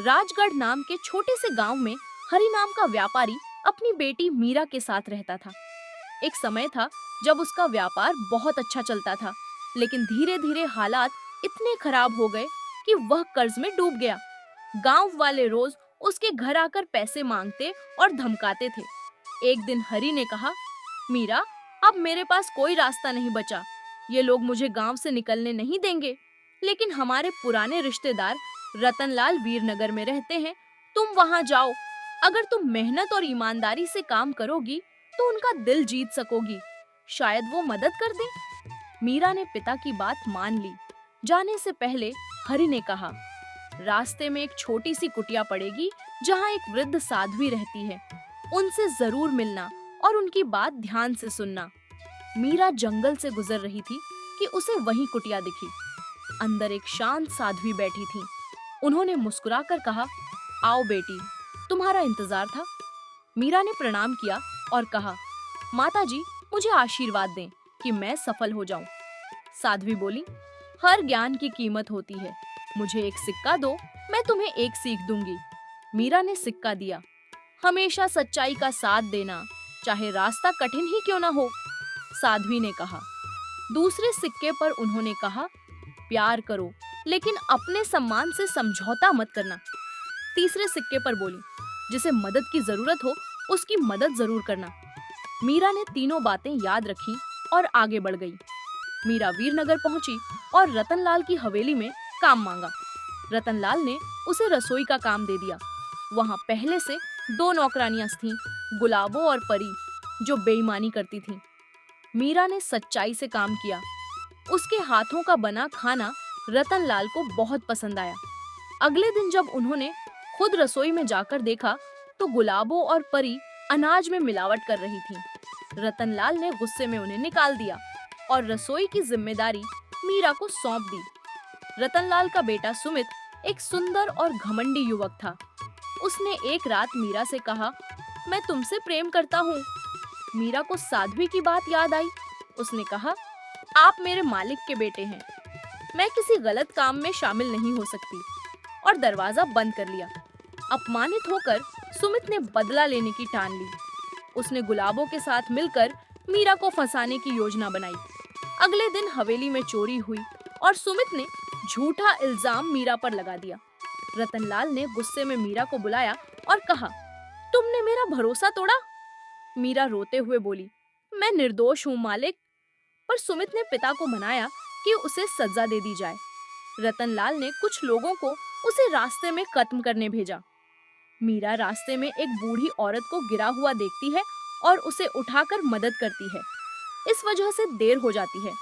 राजगढ़ नाम के छोटे से गांव में हरि नाम का व्यापारी अपनी बेटी मीरा के साथ रहता था। एक समय था जब उसका व्यापार बहुत अच्छा चलता था, लेकिन धीरे-धीरे हालात इतने खराब हो गए कि वह कर्ज में डूब गया। गांव वाले रोज उसके घर आकर पैसे मांगते और धमकाते थे। एक दिन हरि ने कहा, मीरा, अब मेरे पास कोई रास्ता नहीं बचा। ये लोग मुझे गांव से निकलने नहीं देंगे, लेकिन हमारे पुराने रिश्तेदार रतनलाल वीरनगर में रहते हैं। तुम वहां जाओ। अगर तुम मेहनत और ईमानदारी से काम करोगी, तो उनका दिल जीत सकोगी। शायद वो मदद कर दें। मीरा ने पिता की बात मान ली। जाने से पहले हरि ने कहा, रास्ते में एक छोटी सी कुटिया पड़ेगी जहाँ एक वृद्ध साध्वी रहती है। उनसे जरूर मिलना और उनकी बात ध्यान से सुनना। मीरा जंगल से गुजर रही थी कि उसे वही कुटिया दिखी। अंदर एक शांत साध्वी बैठी थी। उन्होंने मुस्कुराकर कहा, आओ बेटी, तुम्हारा इंतजार था। मीरा ने प्रणाम किया और कहा, माताजी, मुझे आशीर्वाद दें कि मैं सफल हो जाऊं। साध्वी बोली, हर ज्ञान की कीमत होती है। मुझे एक सिक्का दो, मैं तुम्हें एक सीख दूंगी। मीरा ने सिक्का दिया। हमेशा सच्चाई का साथ देना, चाहे रास्ता कठिन ही क्यों ना हो, साध्वी ने कहा। दूसरे सिक्के पर उन्होंने कहा, प्यार करो, लेकिन अपने सम्मान से समझौता मत करना। तीसरे सिक्के पर बोली, जिसे मदद की जरूरत हो, उसकी मदद जरूर करना। मीरा ने तीनों बातें याद रखीं और आगे बढ़ गई। मीरा वीरनगर पहुंची और रतनलाल की हवेली में काम मांगा। रतनलाल ने उसे रसोई का काम दे दिया। वहां पहले से 2 नौकरानियां थीं, गुलाबो और परी, जो बेईमानी करती थीं। मीरा ने सच्चाई से काम किया। उसके हाथों का बना खाना रतनलाल को बहुत पसंद आया। अगले दिन जब उन्होंने खुद रसोई में जाकर देखा, तो गुलाबो और परी अनाज में मिलावट कर रही थीं। रतनलाल ने गुस्से में उन्हें निकाल दिया और रसोई की जिम्मेदारी मीरा को सौंप दी। रतनलाल का बेटा सुमित एक सुंदर और घमंडी युवक था। उसने एक रात मीरा से कहा, मैं तुमसे प्रेम करता हूँ। मीरा को साध्वी की बात याद आई। उसने कहा, आप मेरे मालिक के बेटे हैं। मैं किसी गलत काम में शामिल नहीं हो सकती, और दरवाजा बंद कर लिया। अपमानित होकर सुमित ने बदला लेने की ठान ली। उसने गुलाबों के साथ मिलकर मीरा को फंसाने की योजना बनाई। अगले दिन हवेली में चोरी हुई और सुमित ने झूठा इल्जाम मीरा पर लगा दिया। रतनलाल ने गुस्से में मीरा को बुलाया और कहा, तुमने मेरा भरोसा तोड़ा। मीरा रोते हुए बोली, मैं निर्दोष हूँ मालिक। पर सुमित ने पिता को मनाया कि उसे सजा दे दी जाए। रतनलाल ने कुछ लोगों को उसे रास्ते में खत्म करने भेजा। मीरा रास्ते में एक बूढ़ी औरत को गिरा हुआ देखती है और उसे उठाकर मदद करती है। इस वजह से देर हो जाती है।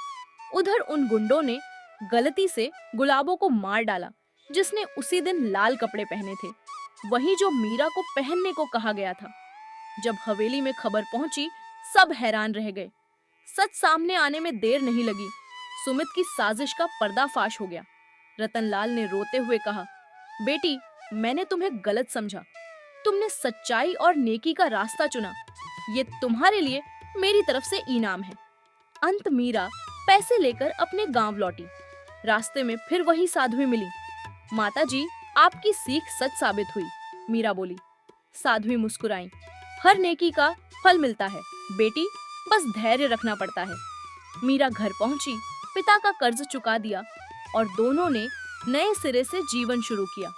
उधर उन गुंडों ने गलती से गुलाबों को मार डाला, जिसने उसी दिन लाल कपड़े पहने थे, वही जो मीरा को पहनने को कहा गया था। जब हवेली में खबर पहुंची, सब हैरान रह गए। सच सामने आने में देर नहीं लगी। सुमित की साजिश का पर्दाफाश हो गया। रतनलाल ने रोते हुए कहा, बेटी, मैंने तुम्हें गलत समझा। तुमने सच्चाई और नेकी का रास्ता चुना। ये तुम्हारे लिए मेरी तरफ से इनाम है। अंत मीरा पैसे लेकर अपने गांव लौटी। रास्ते में फिर वही साध्वी मिली। माताजी, आपकी सीख सच साबित हुई, मीरा बोली। साध्वी मुस्कुराई। हर नेकी का फल मिलता है बेटी, बस धैर्य रखना पड़ता है। मीरा घर पहुंची, पिता का कर्ज चुका दिया और दोनों ने नए सिरे से जीवन शुरू किया।